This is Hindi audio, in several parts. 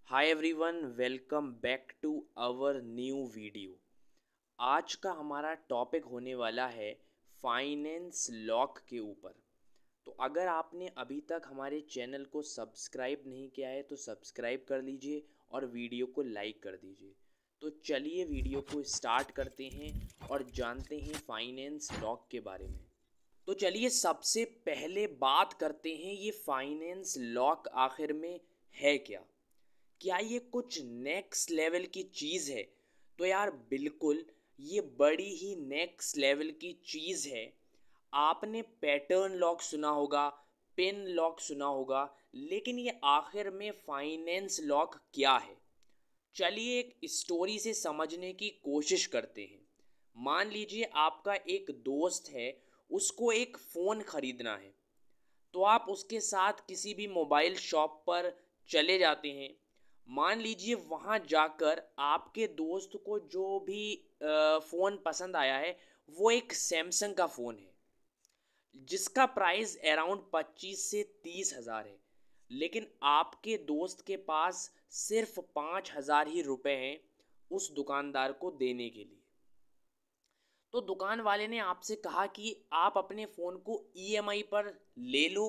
Hi everyone, welcome back to our new video. आज का हमारा टॉपिक होने वाला है फाइनेंस लॉक के ऊपर। तो अगर आपने अभी तक हमारे चैनल को सब्सक्राइब नहीं किया है तो सब्सक्राइब कर लीजिए और वीडियो को लाइक कर दीजिए। तो चलिए वीडियो को स्टार्ट करते हैं और जानते हैं फाइनेंस लॉक के बारे में। तो चलिए सबसे पहले बात करते हैं ये फाइनेंस लॉक आखिर में है क्या ये कुछ नेक्स्ट लेवल की चीज़ है? तो यार बिल्कुल, ये बड़ी ही नेक्स्ट लेवल की चीज़ है। आपने पैटर्न लॉक सुना होगा, पिन लॉक सुना होगा, लेकिन ये आखिर में फाइनेंस लॉक क्या है? चलिए एक स्टोरी से समझने की कोशिश करते हैं। मान लीजिए आपका एक दोस्त है, उसको एक फ़ोन ख़रीदना है। तो आप उसके साथ किसी भी मोबाइल शॉप पर चले जाते हैं। मान लीजिए वहाँ जाकर आपके दोस्त को जो भी फ़ोन पसंद आया है वो एक सैमसंग का फ़ोन है जिसका प्राइस अराउंड 25 से 30 हज़ार है। लेकिन आपके दोस्त के पास सिर्फ 5 हज़ार ही रुपए हैं उस दुकानदार को देने के लिए। तो दुकान वाले ने आपसे कहा कि आप अपने फ़ोन को ईएमआई पर ले लो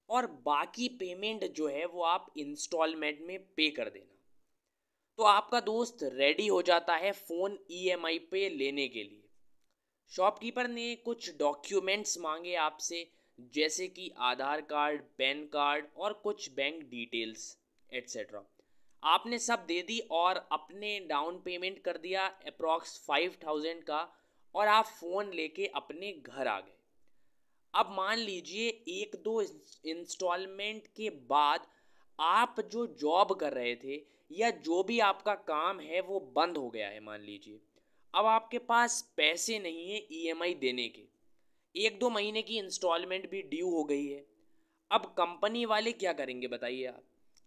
और बाकी पेमेंट जो है वो आप इंस्टॉलमेंट में पे कर देना। तो आपका दोस्त रेडी हो जाता है फ़ोन ईएमआई पे लेने के लिए। शॉपकीपर ने कुछ डॉक्यूमेंट्स मांगे आपसे, जैसे कि आधार कार्ड, पैन कार्ड और कुछ बैंक डिटेल्स एट्सेट्रा। आपने सब दे दी और अपने डाउन पेमेंट कर दिया अप्रॉक्स 5000 का, और आप फ़ोन लेके अपने घर आ गए। अब मान लीजिए एक दो इंस्टॉलमेंट के बाद आप जो जॉब कर रहे थे या जो भी आपका काम है वो बंद हो गया है मान लीजिए। अब आपके पास पैसे नहीं है ईएमआई देने के, एक दो महीने की इंस्टॉलमेंट भी ड्यू हो गई है। अब कंपनी वाले क्या करेंगे बताइए आप?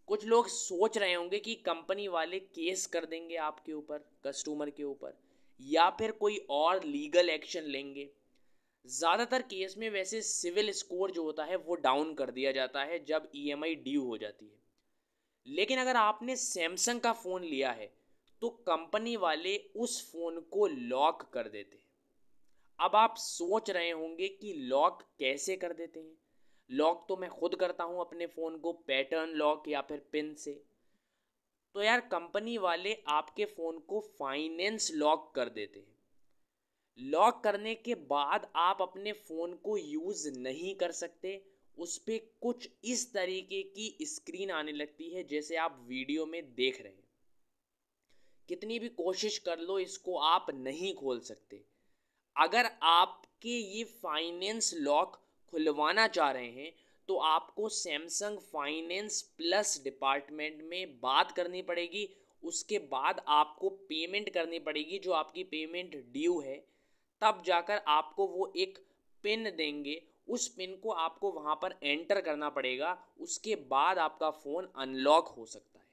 कुछ लोग सोच रहे होंगे कि कंपनी वाले केस कर देंगे आपके ऊपर, कस्टमर के ऊपर, या फिर कोई और लीगल एक्शन लेंगे। ज़्यादातर केस में वैसे सिविल स्कोर जो होता है वो डाउन कर दिया जाता है जब ईएमआई ड्यू हो जाती है। लेकिन अगर आपने सैमसंग का फ़ोन लिया है तो कंपनी वाले उस फ़ोन को लॉक कर देते हैं। अब आप सोच रहे होंगे कि लॉक कैसे कर देते हैं? लॉक तो मैं खुद करता हूँ अपने फ़ोन को, पैटर्न लॉक या फिर पिन से। तो यार कंपनी वाले आपके फ़ोन को फाइनेंस लॉक कर देते हैं। लॉक करने के बाद आप अपने फ़ोन को यूज़ नहीं कर सकते। उस पर कुछ इस तरीके की स्क्रीन आने लगती है जैसे आप वीडियो में देख रहे हैं। कितनी भी कोशिश कर लो इसको आप नहीं खोल सकते। अगर आपके ये फाइनेंस लॉक खुलवाना चाह रहे हैं तो आपको सैमसंग फाइनेंस प्लस डिपार्टमेंट में बात करनी पड़ेगी। उसके बाद आपको पेमेंट करनी पड़ेगी, जो आपकी पेमेंट ड्यू है। तब जाकर आपको वो एक पिन देंगे, उस पिन को आपको वहाँ पर एंटर करना पड़ेगा। उसके बाद आपका फ़ोन अनलॉक हो सकता है।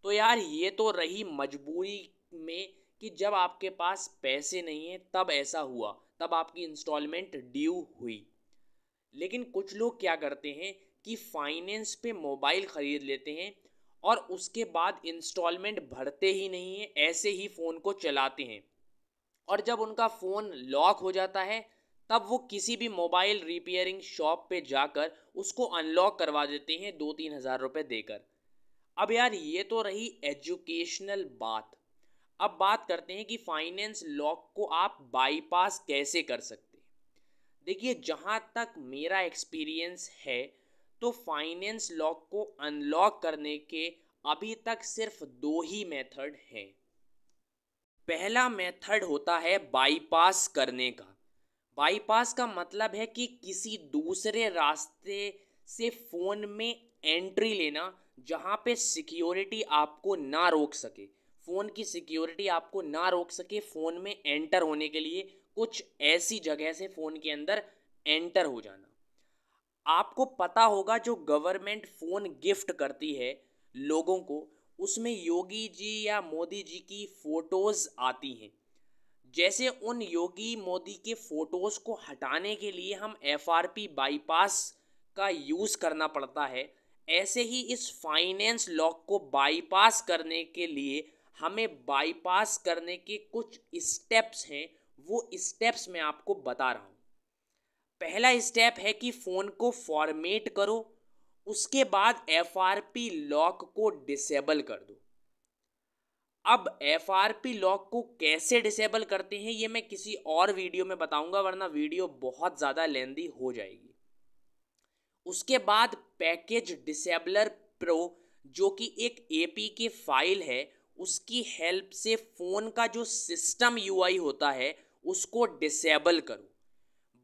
तो यार ये तो रही मजबूरी में कि जब आपके पास पैसे नहीं हैं तब ऐसा हुआ, तब आपकी इंस्टॉलमेंट ड्यू हुई। लेकिन कुछ लोग क्या करते हैं कि फाइनेंस पे मोबाइल ख़रीद लेते हैं और उसके बाद इंस्टॉलमेंट भरते ही नहीं हैं, ऐसे ही फ़ोन को चलाते हैं। और जब उनका फ़ोन लॉक हो जाता है तब वो किसी भी मोबाइल रिपेयरिंग शॉप पे जाकर उसको अनलॉक करवा देते हैं 2-3 हज़ार रुपये देकर। अब यार ये तो रही एजुकेशनल बात। अब बात करते हैं कि फाइनेंस लॉक को आप बाईपास कैसे कर सकते हैं। देखिए, जहाँ तक मेरा एक्सपीरियंस है तो फाइनेंस लॉक को अनलॉक करने के अभी तक सिर्फ दो ही मेथड हैं। पहला मेथड होता है बाईपास करने का। बाईपास का मतलब है कि किसी दूसरे रास्ते से फ़ोन में एंट्री लेना, जहाँ पे सिक्योरिटी आपको ना रोक सके, फ़ोन की सिक्योरिटी आपको ना रोक सके फ़ोन में एंटर होने के लिए। कुछ ऐसी जगह से फ़ोन के अंदर एंटर हो जाना। आपको पता होगा जो गवर्नमेंट फ़ोन गिफ्ट करती है लोगों को, उसमें योगी जी या मोदी जी की फ़ोटोज़ आती हैं। जैसे उन योगी मोदी के फ़ोटोज़ को हटाने के लिए हम एफआरपी बाईपास का यूज़ करना पड़ता है। ऐसे ही इस फाइनेंस लॉक को बाईपास करने के लिए हमें बाईपास करने के कुछ स्टेप्स हैं, वो स्टेप्स मैं आपको बता रहा हूँ। पहला स्टेप है कि फ़ोन को फॉर्मेट करो, उसके बाद FRP लॉक को डिसेबल कर दो। अब FRP लॉक को कैसे डिसेबल करते हैं ये मैं किसी और वीडियो में बताऊंगा, वरना वीडियो बहुत ज़्यादा लेंदी हो जाएगी। उसके बाद पैकेज डिसेबलर प्रो, जो कि एक APK फाइल है, उसकी हेल्प से फ़ोन का जो सिस्टम UI होता है उसको डिसेबल करो।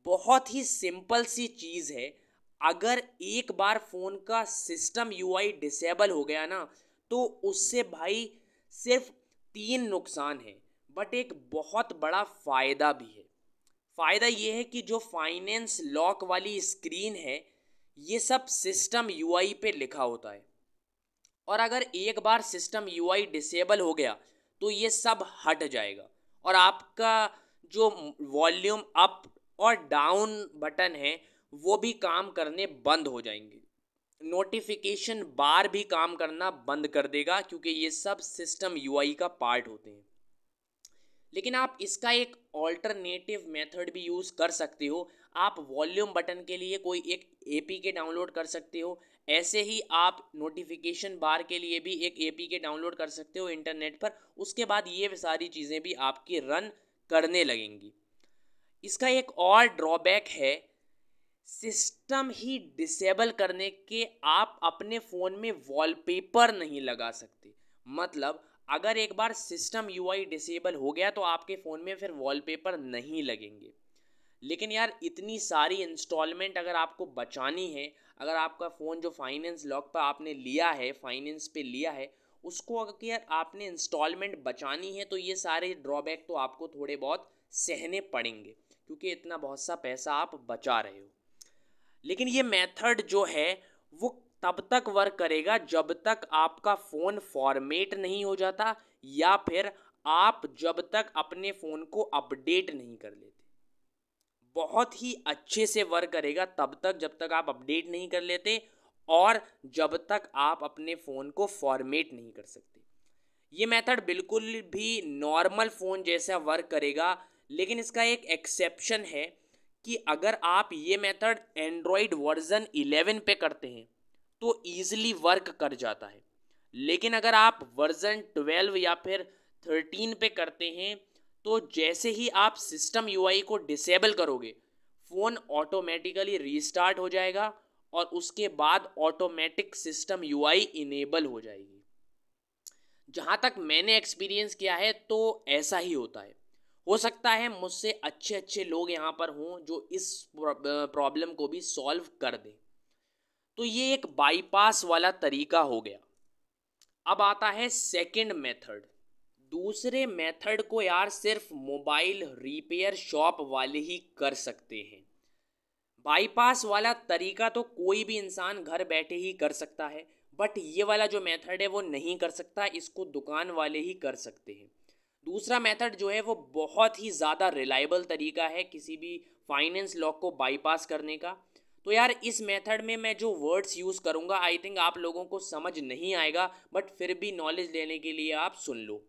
बहुत ही सिंपल सी चीज़ है। अगर एक बार फ़ोन का सिस्टम UI डिसेबल हो गया ना, तो उससे भाई सिर्फ 3 नुकसान है, बट एक बहुत बड़ा फ़ायदा भी है। फ़ायदा ये है कि जो फाइनेंस लॉक वाली स्क्रीन है, ये सब सिस्टम UI पे लिखा होता है, और अगर एक बार सिस्टम UI डिसेबल हो गया तो ये सब हट जाएगा, और आपका जो वॉल्यूम अप और डाउन बटन है वो भी काम करने बंद हो जाएंगे। नोटिफिकेशन बार भी काम करना बंद कर देगा, क्योंकि ये सब सिस्टम UI का पार्ट होते हैं। लेकिन आप इसका एक ऑल्टरनेटिव मेथड भी यूज़ कर सकते हो। आप वॉल्यूम बटन के लिए कोई एक APK डाउनलोड कर सकते हो। ऐसे ही आप नोटिफिकेशन बार के लिए भी एक APK डाउनलोड कर सकते हो इंटरनेट पर। उसके बाद ये सारी चीज़ें भी आपकी रन करने लगेंगी। इसका एक और ड्रॉबैक है, सिस्टम ही डिसेबल करने के आप अपने फ़ोन में वॉलपेपर नहीं लगा सकते। मतलब अगर एक बार सिस्टम UI डिसेबल हो गया तो आपके फ़ोन में फिर वॉलपेपर नहीं लगेंगे। लेकिन यार इतनी सारी इंस्टॉलमेंट अगर आपको बचानी है, अगर आपका फ़ोन जो फाइनेंस लॉक पर आपने लिया है, फाइनेंस पे लिया है, उसको अगर यार आपने इंस्टॉलमेंट बचानी है, तो ये सारे ड्रॉबैक तो आपको थोड़े बहुत सहने पड़ेंगे, क्योंकि इतना बहुत सा पैसा आप बचा रहे हो। लेकिन ये मेथड जो है वो तब तक वर्क करेगा जब तक आपका फ़ोन फॉर्मेट नहीं हो जाता, या फिर आप जब तक अपने फ़ोन को अपडेट नहीं कर लेते। बहुत ही अच्छे से वर्क करेगा तब तक जब तक आप अपडेट नहीं कर लेते, और जब तक आप अपने फ़ोन को फॉर्मेट नहीं कर सकते। ये मेथड बिल्कुल भी नॉर्मल फ़ोन जैसा वर्क करेगा, लेकिन इसका एक एक्सेप्शन है कि अगर आप ये मेथड एंड्रॉयड वर्जन 11 पे करते हैं तो ईज़िली वर्क कर जाता है। लेकिन अगर आप वर्जन 12 या फिर 13 पे करते हैं, तो जैसे ही आप सिस्टम UI को डिसेबल करोगे, फ़ोन ऑटोमेटिकली रीस्टार्ट हो जाएगा, और उसके बाद ऑटोमेटिक सिस्टम UI इनेबल हो जाएगी। जहाँ तक मैंने एक्सपीरियंस किया है तो ऐसा ही होता है। हो सकता है मुझसे अच्छे अच्छे लोग यहाँ पर हों जो इस प्रॉब्लम को भी सॉल्व कर दें। तो ये एक बाईपास वाला तरीका हो गया। अब आता है सेकंड मेथड। दूसरे मेथड को यार सिर्फ मोबाइल रिपेयर शॉप वाले ही कर सकते हैं। बाईपास वाला तरीका तो कोई भी इंसान घर बैठे ही कर सकता है, बट ये वाला जो मेथड है वो नहीं कर सकता, इसको दुकान वाले ही कर सकते हैं। दूसरा मेथड जो है वो बहुत ही ज़्यादा रिलायबल तरीका है किसी भी फाइनेंस लॉक को बाईपास करने का। तो यार इस मेथड में मैं जो वर्ड्स यूज़ करूँगा आई थिंक आप लोगों को समझ नहीं आएगा, बट फिर भी नॉलेज लेने के लिए आप सुन लो।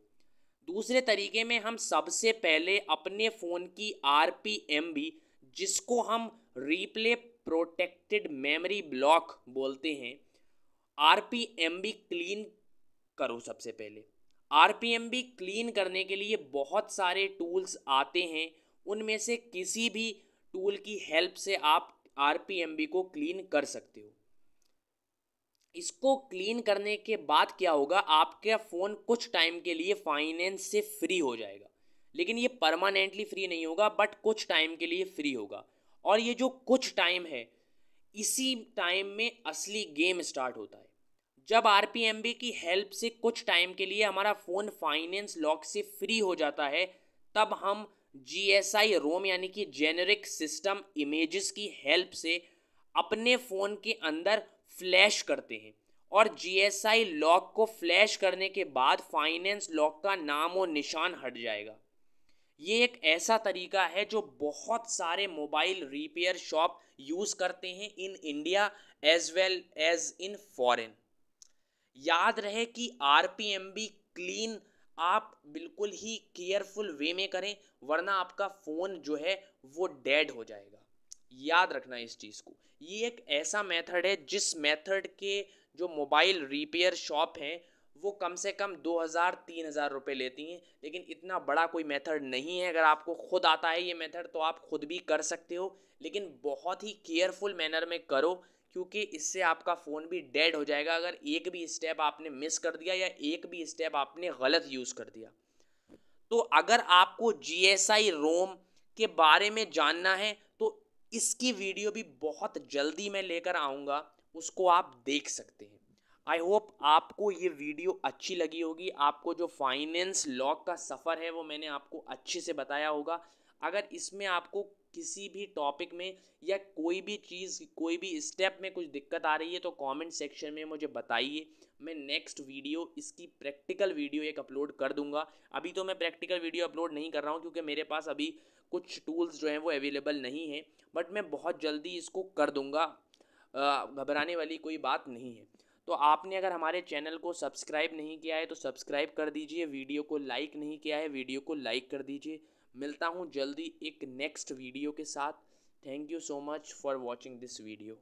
दूसरे तरीके में हम सबसे पहले अपने फ़ोन की RPMB, जिसको हम रीप्ले प्रोटेक्टेड मेमोरी ब्लॉक बोलते हैं, RPMB क्लीन करो। सबसे पहले RPMB क्लीन करने के लिए बहुत सारे टूल्स आते हैं, उनमें से किसी भी टूल की हेल्प से आप RPMB को क्लीन कर सकते हो। इसको क्लीन करने के बाद क्या होगा, आपका फ़ोन कुछ टाइम के लिए फाइनेंस से फ्री हो जाएगा। लेकिन ये परमानेंटली फ्री नहीं होगा, बट कुछ टाइम के लिए फ्री होगा। और ये जो कुछ टाइम है, इसी टाइम में असली गेम स्टार्ट होता है। जब RPMB की हेल्प से कुछ टाइम के लिए हमारा फ़ोन फाइनेंस लॉक से फ्री हो जाता है, तब हम GSI रोम यानी कि जेनेरिक सिस्टम इमेजेस की हेल्प से अपने फ़ोन के अंदर फ्लैश करते हैं, और GSI लॉक को फ्लैश करने के बाद फाइनेंस लॉक का नाम और निशान हट जाएगा। ये एक ऐसा तरीका है जो बहुत सारे मोबाइल रिपेयर शॉप यूज़ करते हैं in India as well as in foreign. याद रहे कि आरपीएम भी क्लीन आप बिल्कुल ही केयरफुल वे में करें, वरना आपका फ़ोन जो है वो डेड हो जाएगा। याद रखना इस चीज़ को। ये एक ऐसा मेथड है जिस मेथड के जो मोबाइल रिपेयर शॉप हैं वो कम से कम 2000-3000 रुपये लेती हैं, लेकिन इतना बड़ा कोई मेथड नहीं है। अगर आपको खुद आता है ये मेथड तो आप खुद भी कर सकते हो, लेकिन बहुत ही केयरफुल मैनर में करो, क्योंकि इससे आपका फ़ोन भी डेड हो जाएगा अगर एक भी स्टेप आपने मिस कर दिया या एक भी स्टेप आपने गलत यूज़ कर दिया। तो अगर आपको GSI रोम के बारे में जानना है तो इसकी वीडियो भी बहुत जल्दी मैं लेकर आऊँगा, उसको आप देख सकते हैं। आई होप आपको ये वीडियो अच्छी लगी होगी, आपको जो फाइनेंस लॉक का सफ़र है वो मैंने आपको अच्छे से बताया होगा। अगर इसमें आपको किसी भी टॉपिक में या कोई भी चीज़ कोई भी स्टेप में कुछ दिक्कत आ रही है तो कमेंट सेक्शन में मुझे बताइए। मैं नेक्स्ट वीडियो इसकी प्रैक्टिकल वीडियो एक अपलोड कर दूंगा। अभी तो मैं प्रैक्टिकल वीडियो अपलोड नहीं कर रहा हूँ क्योंकि मेरे पास अभी कुछ टूल्स जो हैं वो अवेलेबल नहीं हैं, बट मैं बहुत जल्दी इसको कर दूंगा। घबराने वाली कोई बात नहीं है। तो आपने अगर हमारे चैनल को सब्सक्राइब नहीं किया है तो सब्सक्राइब कर दीजिए, वीडियो को लाइक नहीं किया है वीडियो को लाइक कर दीजिए। मिलता हूँ जल्दी एक नेक्स्ट वीडियो के साथ। Thank you so much for watching this video.